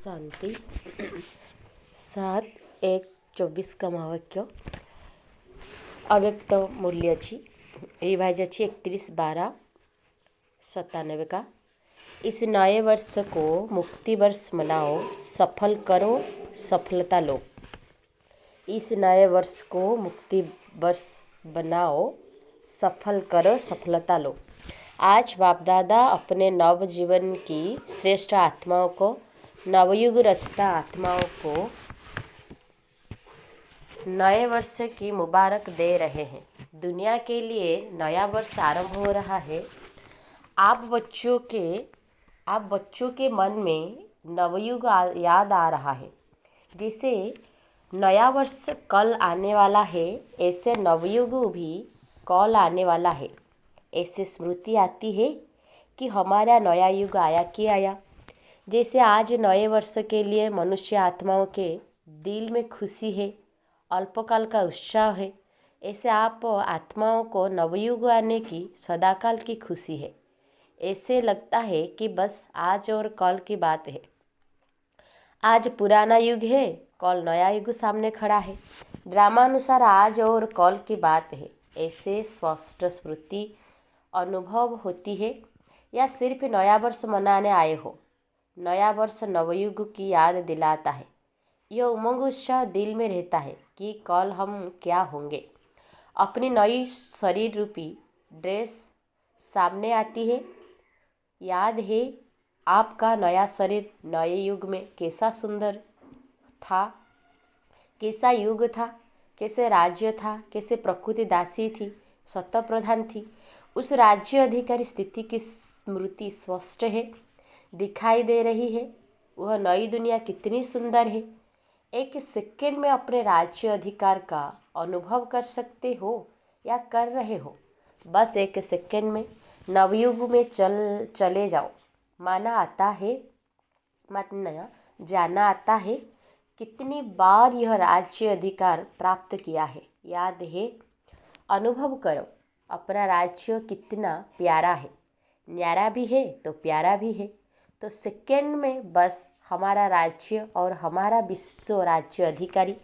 शांति 7-1-24 का महावाक्य अव्यक्त मूल्य अच्छी रिवाइज अच्छी 31-12-97 का। इस नए वर्ष को मुक्ति वर्ष मनाओ, सफल करो, सफलता लो। इस नए वर्ष को मुक्ति वर्ष बनाओ, सफल करो, सफलता लो। आज बाप दादा अपने नव जीवन की श्रेष्ठ आत्माओं को, नवयुग रचता आत्माओं को नए वर्ष की मुबारक दे रहे हैं। दुनिया के लिए नया वर्ष आरंभ हो रहा है। आप बच्चों के मन में नवयुग याद आ रहा है। जैसे नया वर्ष कल आने वाला है, ऐसे नवयुग भी कल आने वाला है। ऐसे स्मृति आती है कि हमारा नया युग आया कि आया। जैसे आज नए वर्ष के लिए मनुष्य आत्माओं के दिल में खुशी है, अल्पकाल का उत्साह है, ऐसे आप आत्माओं को नवयुग आने की सदाकाल की खुशी है। ऐसे लगता है कि बस आज और कल की बात है। आज पुराना युग है, कल नया युग सामने खड़ा है। ड्रामानुसार आज और कल की बात है। ऐसे स्पष्ट स्मृति अनुभव होती है। या सिर्फ नया वर्ष मनाने आए हो। नया वर्ष नवयुग की याद दिलाता है। यह उमंग उत्साह दिल में रहता है कि कल हम क्या होंगे। अपनी नई शरीर रूपी ड्रेस सामने आती है। याद है आपका नया शरीर नए युग में कैसा सुंदर था, कैसा युग था, कैसे राज्य था, कैसे प्रकृति दासी थी, सत्य प्रधान थी। उस राज्य अधिकारी स्थिति की स्मृति स्पष्ट है, दिखाई दे रही है। वह नई दुनिया कितनी सुंदर है। एक सेकंड में अपने राज्य अधिकार का अनुभव कर सकते हो या कर रहे हो। बस एक सेकंड में नवयुग में चले जाओ। माना जाना आता है कितनी बार यह राज्य अधिकार प्राप्त किया है। याद है, अनुभव करो अपना राज्य कितना प्यारा है। न्यारा भी है तो प्यारा भी है। तो सेकंड में बस हमारा राज्य और हमारा विश्व राज्य अधिकारी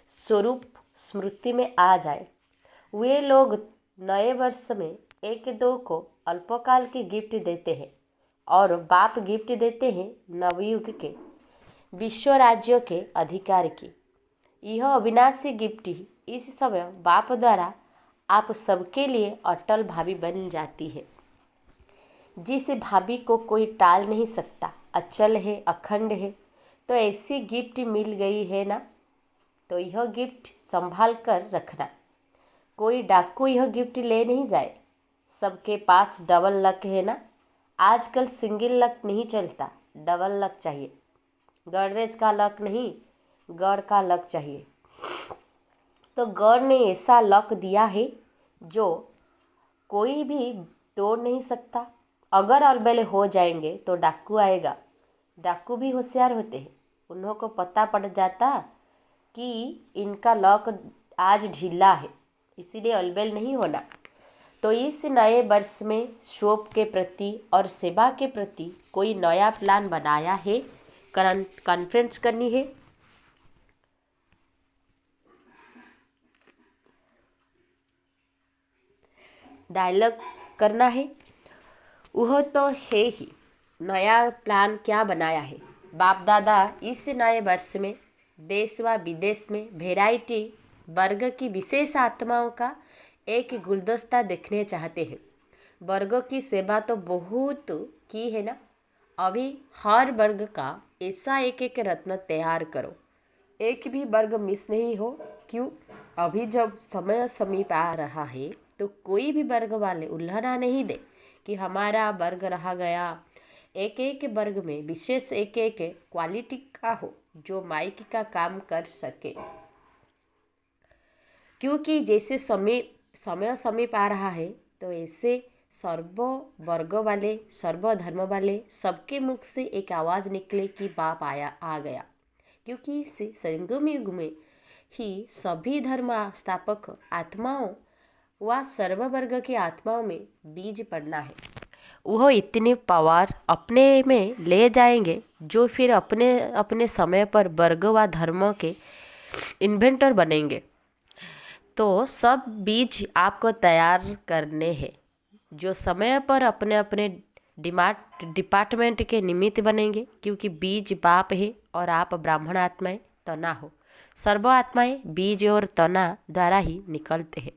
स्वरूप स्मृति में आ जाए। वे लोग नए वर्ष में एक दो को अल्पकाल की गिफ्ट देते हैं और बाप गिफ्ट देते हैं नवयुग के विश्व राज्य के अधिकार की। यह अविनाशी गिफ्ट इस समय बाप द्वारा आप सबके लिए अटल भावी बन जाती है। जिस भाभी को कोई टाल नहीं सकता, अचल है, अखंड है। तो ऐसी गिफ्ट मिल गई है ना, तो यह गिफ्ट संभाल कर रखना। कोई डाकू यह गिफ्ट ले नहीं जाए। सबके पास डबल लक है ना। आजकल सिंगल लक नहीं चलता, डबल लक चाहिए। गणरेज का लक नहीं, गढ़ का लक चाहिए। तो गॉड ने ऐसा लक दिया है जो कोई भी तोड़ नहीं सकता। अगर अलबेले हो जाएंगे तो डाकू आएगा। डाकू भी होशियार होते हैं। उन्हों को पता पड़ जाता कि इनका लक आज ढीला है, इसीलिए अलबेल नहीं होना। तो इस नए वर्ष में शोभ के प्रति और सेवा के प्रति कोई नया प्लान बनाया है, कॉन्फ्रेंस करनी है। डायलॉग करना है। वह तो है ही। नया प्लान क्या बनाया है बाप दादा इस नए वर्ष में? देश व विदेश में वैरायटी वर्ग की विशेष आत्माओं का एक गुलदस्ता देखने चाहते हैं। वर्गों की सेवा तो बहुत की है ना। अभी हर वर्ग का ऐसा एक एक रत्न तैयार करो। एक भी वर्ग मिस नहीं हो। क्यों? अभी जब समय समीप आ रहा है तो कोई भी वर्ग वाले उल्लना नहीं दे कि हमारा वर्ग रहा गया। एक एक वर्ग में विशेष एक एक क्वालिटी का हो जो माइक का काम कर सके। क्योंकि जैसे समय समीप आ रहा है तो ऐसे सर्व वर्ग वाले, सर्व धर्म वाले सबके मुख से एक आवाज़ निकले कि बाप आ गया। क्योंकि इस संगम युग में ही सभी धर्म स्थापक आत्माओं व सर्व वर्ग की आत्माओं में बीज पड़ना है। वह इतनी पावर अपने में ले जाएंगे जो फिर अपने अपने समय पर वर्ग व धर्म के इन्वेंटर बनेंगे। तो सब बीज आपको तैयार करने हैं जो समय पर अपने अपने डिपार्टमेंट के निमित्त बनेंगे, क्योंकि बीज बाप है और आप ब्राह्मण आत्माएं तना हो। सर्व आत्माएं बीज और तना द्वारा ही निकलते हैं।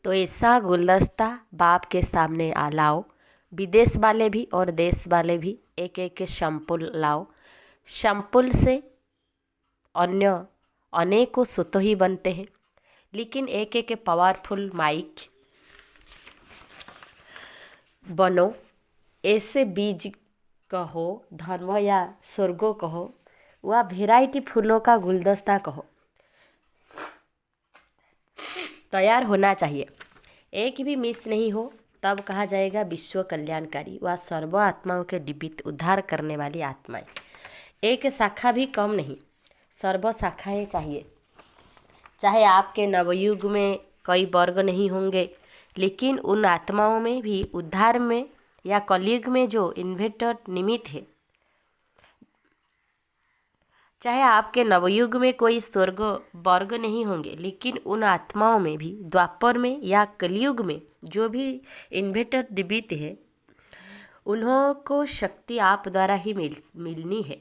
तो ऐसा गुलदस्ता बाप के सामने लाओ। विदेश वाले भी और देश वाले भी एक एक शैम्पुल लाओ। शैम्पुल से अन्य अनेकों सुतो ही बनते हैं, लेकिन एक एक पावरफुल माइक बनो। ऐसे बीज कहो, धर्म या स्वर्गो कहो, वह वेराइटी फूलों का गुलदस्ता कहो, तैयार होना चाहिए। एक भी मिस नहीं हो, तब कहा जाएगा विश्व कल्याणकारी। वह सर्व आत्माओं के जीवित उद्धार करने वाली आत्माएं। एक शाखा भी कम नहीं, सर्व शाखाएं चाहिए। चाहे आपके नवयुग में कई वर्ग नहीं होंगे, लेकिन उन आत्माओं में भी उद्धार में या कलयुग में जो इन्वेंटर निमित्त है। चाहे आपके नवयुग में कोई स्वर्ग वर्ग नहीं होंगे, लेकिन उन आत्माओं में भी द्वापर में या कलयुग में जो भी इन्वेंटर निमित्त है, उन्हों को शक्ति आप द्वारा ही मिलनी है।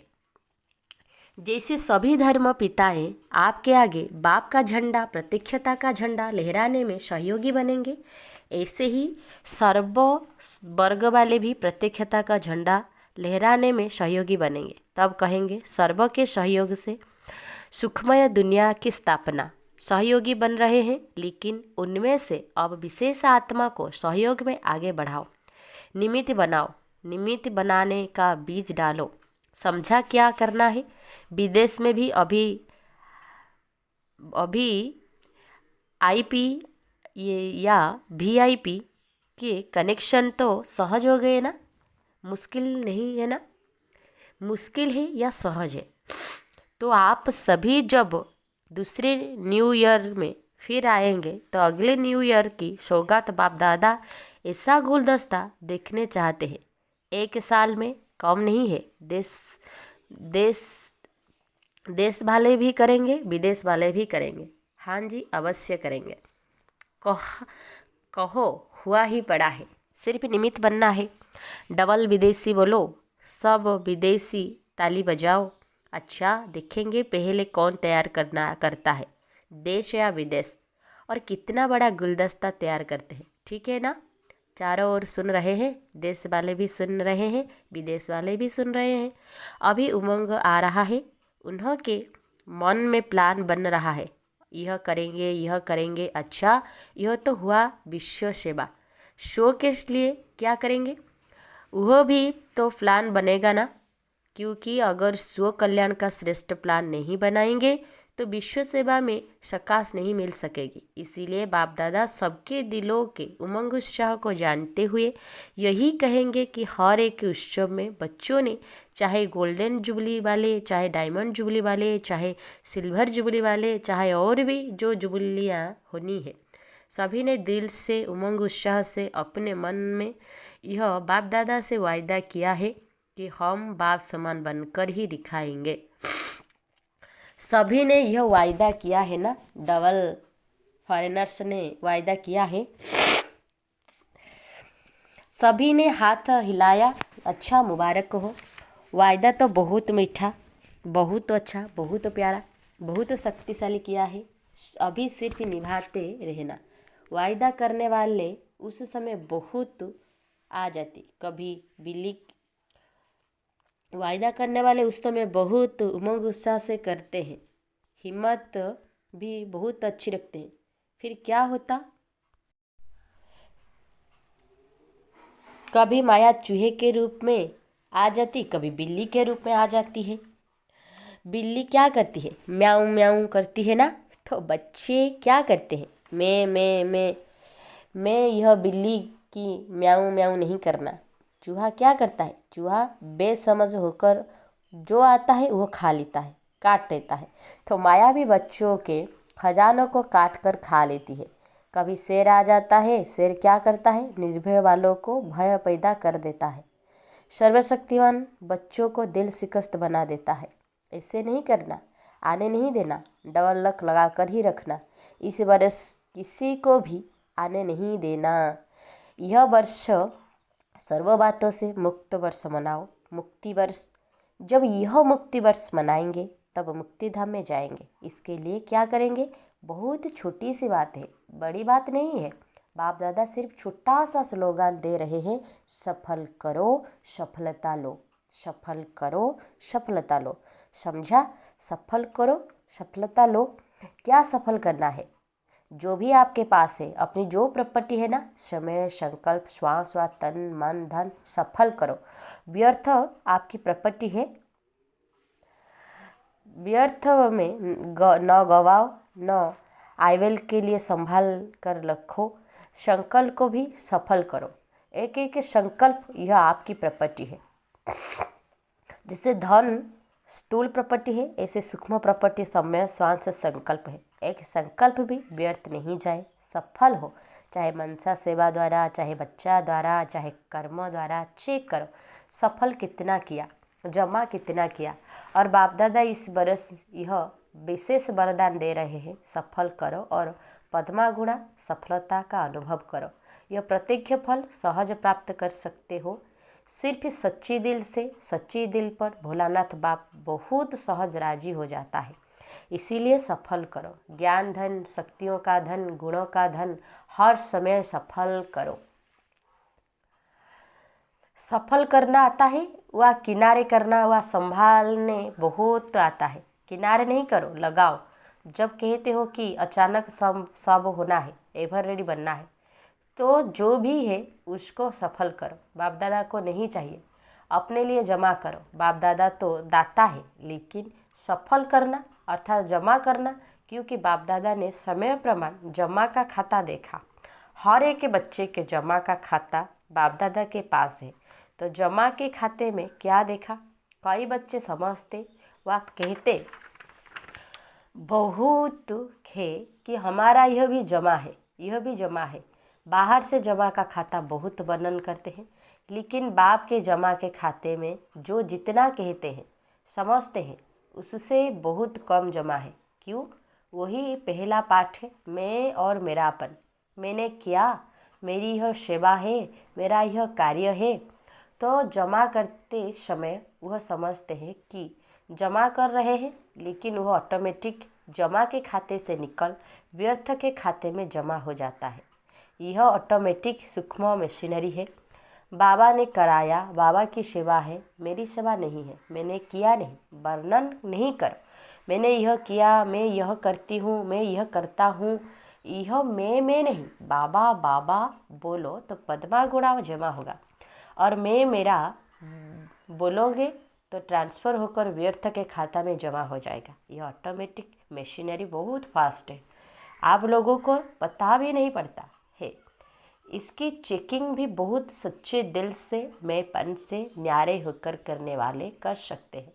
जैसे सभी धर्म पिताएं आपके आगे बाप का झंडा, प्रत्यक्षता का झंडा लहराने में सहयोगी बनेंगे, ऐसे ही सर्व वर्ग वाले भी प्रत्यक्षता का झंडा लहराने में सहयोगी बनेंगे। तब कहेंगे सर्व के सहयोग से सुखमय दुनिया की स्थापना। सहयोगी बन रहे हैं, लेकिन उनमें से अब विशेष आत्मा को सहयोग में आगे बढ़ाओ, निमित्त बनाओ। निमित्त बनाने का बीज डालो। समझा क्या करना है? विदेश में भी अभी आईपी या वीआईपी के कनेक्शन तो सहज हो गए ना? मुश्किल नहीं है ना? मुश्किल है या सहज है? तो आप सभी जब दूसरे न्यू ईयर में फिर आएंगे, तो अगले न्यू ईयर की सौगात बाप दादा ऐसा गुलदस्ता देखने चाहते हैं। एक साल में कम नहीं है। देश वाले भी करेंगे, विदेश वाले भी करेंगे। हाँ जी, अवश्य करेंगे। कहो हुआ ही पड़ा है, सिर्फ निमित्त बनना है। डबल विदेशी बोलो, सब विदेशी ताली बजाओ। अच्छा, देखेंगे पहले कौन तैयार करता है, देश या विदेश, और कितना बड़ा गुलदस्ता तैयार करते हैं। ठीक है ना? चारों ओर सुन रहे हैं, देश वाले भी सुन रहे हैं, विदेश वाले भी सुन रहे हैं। अभी उमंग आ रहा है, उन्हों के मन में प्लान बन रहा है, यह करेंगे यह करेंगे। अच्छा, यह तो हुआ विश्व सेवा। शो के लिए क्या करेंगे? वह भी तो प्लान बनेगा ना, क्योंकि अगर स्व कल्याण का श्रेष्ठ प्लान नहीं बनाएंगे तो विश्व सेवा में सकाश नहीं मिल सकेगी। इसीलिए बाप दादा सबके दिलों के उमंग उत्साह को जानते हुए यही कहेंगे कि हर एक उत्सव में बच्चों ने, चाहे गोल्डन जुबली वाले, चाहे डायमंड जुबली वाले, चाहे सिल्वर जुबली वाले, चाहे और भी जो जुबलियाँ होनी है, सभी ने दिल से उमंग उत्साह से अपने मन में यह बाप दादा से वायदा किया है कि हम बाप समान बनकर ही दिखाएंगे। सभी ने यह वायदा किया है ना? डबल फॉरेनर्स ने वायदा किया है। सभी ने हाथ हिलाया। अच्छा, मुबारक हो। वायदा तो बहुत मीठा, बहुत अच्छा, बहुत प्यारा, बहुत शक्तिशाली किया है। अभी सिर्फ निभाते रहना। वायदा करने वाले उस समय बहुत आ जाती। कभी बिल्ली वायदा करने वाले उस समय बहुत उमंग उत्साह से करते हैं, हिम्मत भी बहुत अच्छी रखते हैं। फिर क्या होता? कभी माया चूहे के रूप में आ जाती, कभी बिल्ली के रूप में आ जाती है। बिल्ली क्या करती है? म्याऊं म्याऊं करती है ना? तो बच्चे क्या करते हैं? मैं यह बिल्ली की म्याऊं म्याऊं नहीं करना। चूहा क्या करता है? चूहा बेसमझ होकर जो आता है वो खा लेता है, काट लेता है। तो माया भी बच्चों के खजानों को काट कर खा लेती है। कभी शेर आ जाता है। शेर क्या करता है? निर्भय वालों को भय पैदा कर देता है। सर्वशक्तिमान बच्चों को दिल शिकस्त बना देता है। ऐसे नहीं करना, आने नहीं देना, डबल लॉक लगा कर ही रखना। इस वर्ष किसी को भी आने नहीं देना। यह वर्ष सर्व बातों से मुक्त वर्ष मनाओ। मुक्ति वर्ष, जब यह मुक्ति वर्ष मनाएंगे तब मुक्ति धाम में जाएंगे। इसके लिए क्या करेंगे? बहुत छोटी सी बात है, बड़ी बात नहीं है। बाप दादा सिर्फ छोटा सा स्लोगन दे रहे हैं, सफल करो सफलता लो, सफल करो सफलता लो। समझा? सफल करो सफलता लो। क्या सफल करना है? जो भी आपके पास है, अपनी जो प्रॉपर्टी है ना, समय, संकल्प, श्वास व तन मन धन, सफल करो। व्यर्थ आपकी प्रॉपर्टी है, व्यर्थ में न गवाओ, न आयवल के लिए संभाल कर रखो। संकल्प को भी सफल करो। एक एक संकल्प, यह आपकी प्रॉपर्टी है। जैसे धन स्थूल प्रॉपर्टी है, ऐसे सूक्ष्म प्रॉपर्टी समय श्वास संकल्प है। एक संकल्प भी व्यर्थ नहीं जाए, सफल हो। चाहे मनसा सेवा द्वारा, चाहे बच्चा द्वारा, चाहे कर्म द्वारा। चेक करो सफल कितना किया, जमा कितना किया। और बाप दादा इस बरस यह विशेष वरदान दे रहे हैं, सफल करो और पद्मा गुणा सफलता का अनुभव करो। यह प्रत्यक्ष फल सहज प्राप्त कर सकते हो। सिर्फ सच्ची दिल से, सच्ची दिल पर भोलानाथ बाप बहुत सहज राजी हो जाता है। इसीलिए सफल करो। ज्ञान धन, शक्तियों का धन, गुणों का धन, हर समय सफल करो। सफल करना आता है, वह किनारे करना, वह संभालने बहुत आता है। किनारे नहीं करो, लगाओ। जब कहते हो कि अचानक सब होना है, एवर रेडी बनना है, तो जो भी है उसको सफल करो। बाप दादा को नहीं चाहिए, अपने लिए जमा करो। बाप दादा तो दाता है, लेकिन सफल करना अर्थात जमा करना, क्योंकि बाप दादा ने समय प्रमाण जमा का खाता देखा। हर एक बच्चे के जमा का खाता बाप दादा के पास है। तो जमा के खाते में क्या देखा? कई बच्चे समझते व कहते बहुत है कि हमारा यह भी जमा है, यह भी जमा है। बाहर से जमा का खाता बहुत वर्णन करते हैं, लेकिन बाप के जमा के खाते में जो जितना कहते हैं, समझते हैं, उससे बहुत कम जमा है। क्यों? वही पहला पाठ है, मैं और मेरापन। मैंने किया, मेरी यह सेवा है, मेरा यह कार्य है। तो जमा करते समय वह समझते हैं कि जमा कर रहे हैं, लेकिन वह ऑटोमेटिक जमा के खाते से निकल व्यर्थ के खाते में जमा हो जाता है। यह ऑटोमेटिक सूक्ष्म मशीनरी है। बाबा ने कराया, बाबा की सेवा है, मेरी सेवा नहीं है। मैंने किया नहीं, वर्णन नहीं करो। मैंने यह किया, मैं यह करती हूँ, मैं यह करता हूँ, यह मैं नहीं। बाबा बाबा बोलो तो पद्मा गुणा जमा होगा। और मैं मेरा बोलोगे तो ट्रांसफ़र होकर व्यर्थ के खाता में जमा हो जाएगा। यह ऑटोमेटिक मशीनरी बहुत फास्ट है, आप लोगों को पता भी नहीं पड़ता है। इसकी चेकिंग भी बहुत सच्चे दिल से, मैंपन से न्यारे होकर करने वाले कर सकते हैं।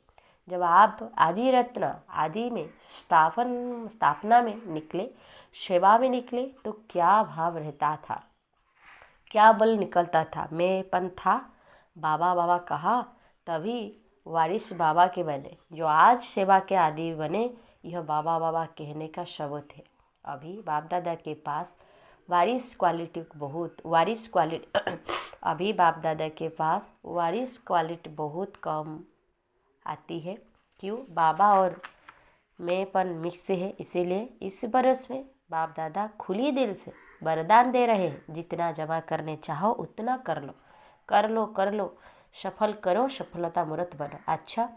जब आप आदि रत्न आदि में स्थापना में निकले, सेवा में निकले, तो क्या भाव रहता था, क्या बल निकलता था, मैंपन था। बाबा बाबा कहा तभी वारिस बाबा के बने। जो आज सेवा के आदि बने, यह बाबा बाबा कहने का सबूत है। अभी बाप दादा के पास वारिस क्वालिटी अभी बाप दादा के पास वारिस क्वालिटी बहुत कम आती है। क्यों? बाबा और मैंपन मिक्स है। इसीलिए इस बरस में बाप दादा खुली दिल से वरदान दे रहे हैं, जितना जमा करने चाहो उतना कर लो, कर लो, कर लो, सफल करो, सफलता मूर्त बनो। अच्छा,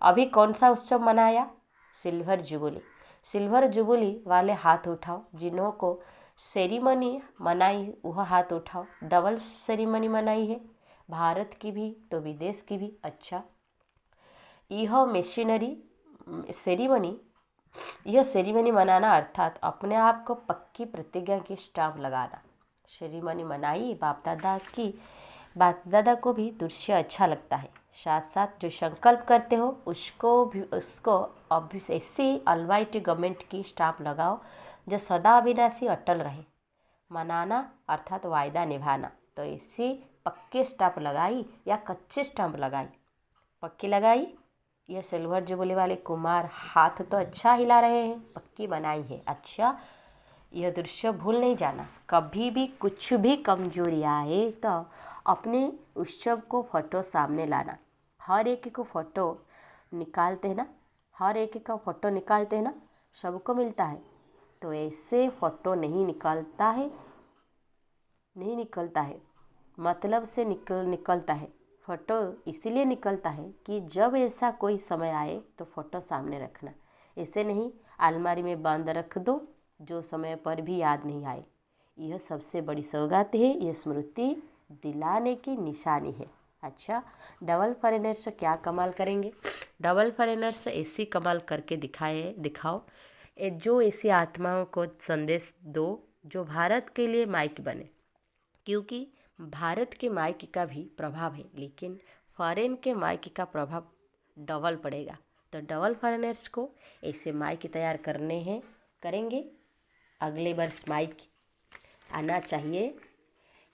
अभी कौन सा उत्सव मनाया? Silver jubilee. सिल्वर जुबली वाले हाथ उठाओ। जिन्हों को सेरिमनी मनाई वह हाथ उठाओ। डबल सेरिमनी मनाई है, भारत की भी तो विदेश की भी। अच्छा, यह मशीनरी सेरिमनी, यह सेरिमनी मनाना अर्थात अपने आप को पक्की प्रतिज्ञा की स्टाम्प लगाना। सेरिमनी मनाई बाप दादा की, बाप दादा को भी दृश्य अच्छा लगता है। साथ साथ जो संकल्प करते हो उसको ऐसी अलमाइटी गवर्नमेंट की स्टाम्प लगाओ जो सदा अविनाशी अटल रहे। मनाना अर्थात वायदा निभाना। तो ऐसे पक्के स्टंप लगाई या कच्चे स्टंप लगाई? पक्की लगाई। यह सिल्वर जुबली वाले कुमार हाथ तो अच्छा हिला रहे हैं, पक्की बनाई है। अच्छा, यह दृश्य भूल नहीं जाना। कभी भी कुछ भी कमजोरी आए तो अपने उत्सव को फोटो सामने लाना। हर एक को फोटो निकालते हैं ना, हर एक का फोटो निकालते हैं ना, सबको मिलता है। तो ऐसे फोटो नहीं निकलता है, मतलब से निकलता है। फ़ोटो इसलिए निकलता है कि जब ऐसा कोई समय आए तो फ़ोटो सामने रखना। ऐसे नहीं अलमारी में बंद रख दो जो समय पर भी याद नहीं आए। यह सबसे बड़ी सौगात है, यह स्मृति दिलाने की निशानी है। अच्छा, डबल फॉरेनर्स क्या कमाल करेंगे? डबल फॉरेनर्स ऐसी कमाल करके दिखाओ जो ऐसी आत्माओं को संदेश दो जो भारत के लिए माइक बने। क्योंकि भारत के माइक का भी प्रभाव है, लेकिन फॉरेन के माइक का प्रभाव डबल पड़ेगा। तो डबल फॉरेनर्स को ऐसे माइक तैयार करेंगे। अगले वर्ष माइक आना चाहिए।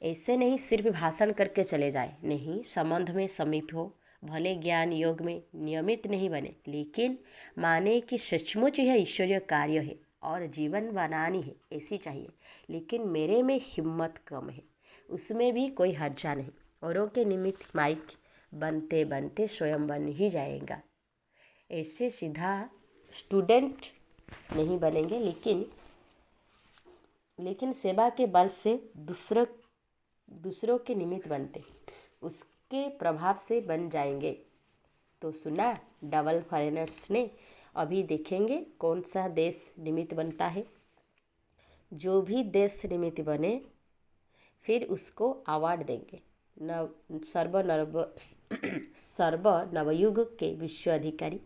ऐसे नहीं सिर्फ भाषण करके चले जाए, नहीं, संबंध में समीप हो, भले ज्ञान योग में नियमित नहीं बने, लेकिन माने कि सचमुच यह ईश्वरीय कार्य है और जीवन बनानी है, ऐसी चाहिए। लेकिन मेरे में हिम्मत कम है, उसमें भी कोई हर्जा नहीं। औरों के निमित्त माइक बनते बनते स्वयं बन ही जाएगा। ऐसे सीधा स्टूडेंट नहीं बनेंगे, लेकिन सेवा के बल से दूसरों के निमित्त बनते, उसके प्रभाव से बन जाएंगे। तो सुना डबल फॉरेनर्स ने। अभी देखेंगे कौन सा देश निमित्त बनता है। जो भी देश निमित्त बने फिर उसको अवार्ड देंगे। सर्व नवयुग के विश्व अधिकारी,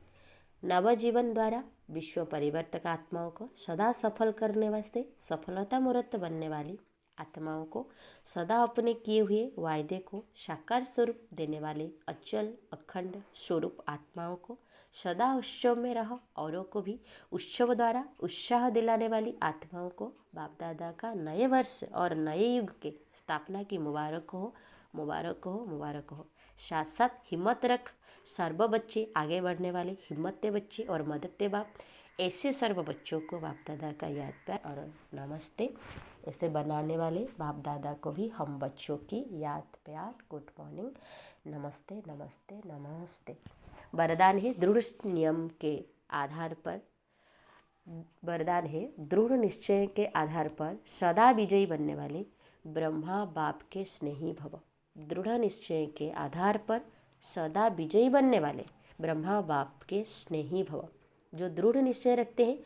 नवजीवन द्वारा विश्व परिवर्तक आत्माओं को सदा सफल करने वास्ते सफलता मूर्त बनने वाली आत्माओं को सदा अपने किए हुए वायदे को साकार स्वरूप देने वाले अचल अखंड स्वरूप आत्माओं को सदा उत्सव में रह औरों को भी उत्सव द्वारा उत्साह दिलाने वाली आत्माओं को बाप दादा का नए वर्ष और नए युग के स्थापना की मुबारक हो, मुबारक हो, मुबारक हो। साथ साथ हिम्मत रख सर्व बच्चे, आगे बढ़ने वाले हिम्मत बच्चे और मदद बाप, ऐसे सर्व बच्चों को बाप दादा का याद प्यार और नमस्ते। ऐसे बनाने वाले बाप दादा को भी हम बच्चों की याद प्यार, गुड मॉर्निंग, नमस्ते नमस्ते नमस्ते। वरदान है दृढ़ नियम के आधार पर, वरदान है दृढ़ निश्चय के आधार पर सदा विजयी बनने वाले ब्रह्मा बाप के स्नेही भव। दृढ़ निश्चय के आधार पर सदा विजयी बनने वाले ब्रह्मा बाप के स्नेही भव। जो दृढ़ निश्चय रखते हैं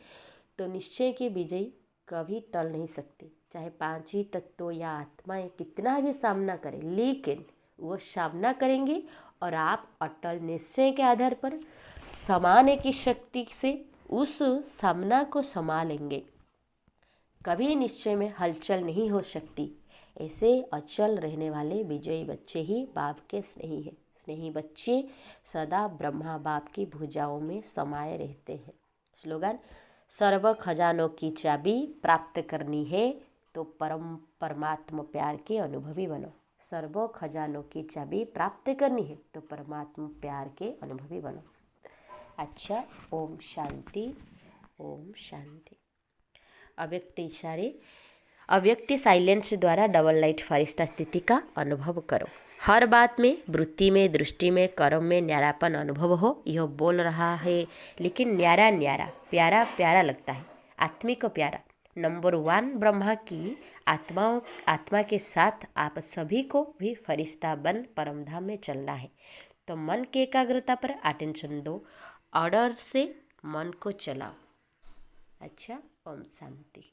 तो निश्चय की विजयी कभी टल नहीं सकती, चाहे पांच ही तत्वों या आत्माएं कितना भी सामना करें, लेकिन वो सामना करेंगे और आप अटल निश्चय के आधार पर समाने की शक्ति से उस सामना को संभालेंगे। कभी निश्चय में हलचल नहीं हो सकती। ऐसे अचल रहने वाले विजयी बच्चे ही बाप के स्नेही हैं। स्नेही बच्चे सदा ब्रह्मा बाप की भुजाओं में समाये रहते हैं। स्लोगन, सर्व खजानों की चाबी प्राप्त करनी है तो परमात्मा प्यार के अनुभवी बनो। सर्व खजानों की चाबी प्राप्त करनी है तो परमात्मा प्यार के अनुभवी बनो। अच्छा, ओम शांति, ओम शांति। अव्यक्त इशारे, अव्यक्त साइलेंस द्वारा डबल लाइट फरिश्ता स्थिति का अनुभव करो। हर बात में, वृत्ति में, दृष्टि में, कर्म में न्यारापन अनुभव हो। यह बोल रहा है लेकिन न्यारा न्यारा, प्यारा प्यारा लगता है, आत्मिक प्यारा। नंबर 1 ब्रह्मा की आत्मा के साथ आप सभी को भी फरिश्ता बन परमधाम में चलना है। तो मन की एकाग्रता पर अटेंशन दो, ऑर्डर से मन को चलाओ। अच्छा, ओम शांति।